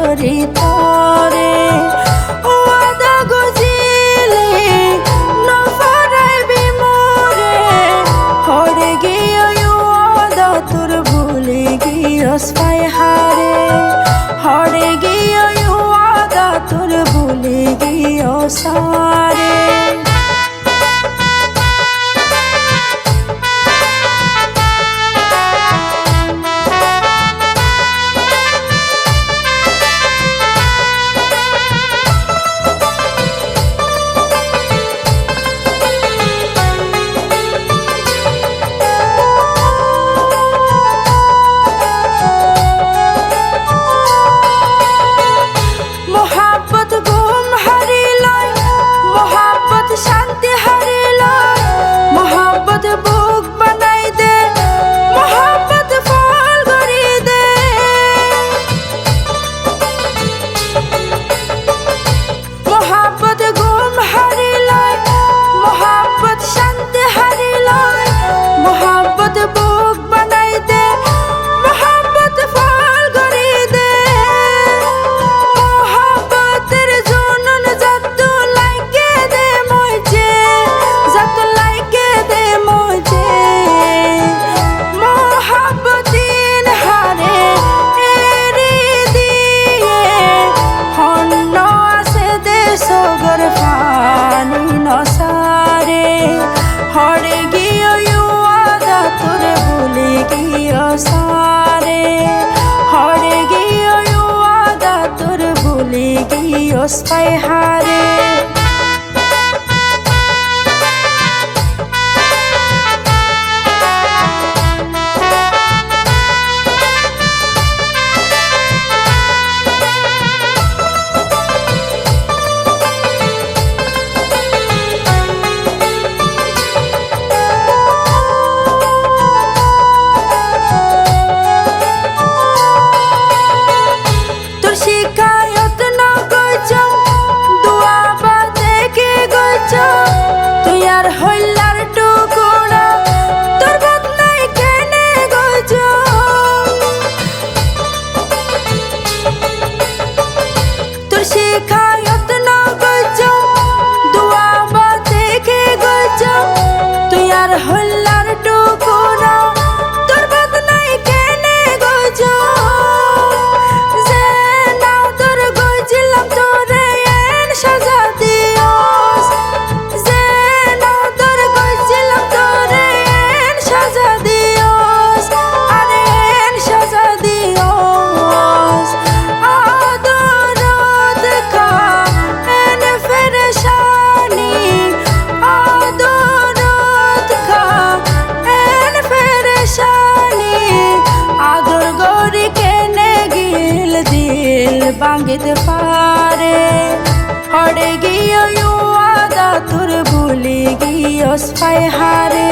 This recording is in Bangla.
করি তরে ওয়াদা গজিলে নফরাই বিমরে হরে গিয়ে ওয়াদা তোর ভুলে গিয়স পায় হারে হরে গিয়ে ওয়াদা তোর ভুলে গিয়স হারে শান্তি হারিল মোহাব্বত বুক বানাই দে মোহাব্বত ফল গড়ি দে মোহাব্বত গুম হারিল মোহাব্বত শান্তি হারিল মোহাব্বত বুক বানাই দে মোহাব্বত ফল গড়ি দে মোহাব্বতের জুনুন যত লাগে দে হরে গিয়ে ওয়াদা তোর ভুলে গিয়স হারে হরে গিয়ে ওয়াদা তোর ভুলে গিয়স পায় হারে শিকায়ত না গজ দুয়া বাদে কে গজ তুই আর হইলার টুকুরা তোর বদলাই কেনে গজ তোর শিকায়ত না গজ দুয়া বাদে কে গজ তুই আর হইলার টুকুরা তোর বদলাই কেনে গজ ভাঙিতে পারে হরে গিয়ে ওয়াদা তোর ভুলে গিয়স পায় হারে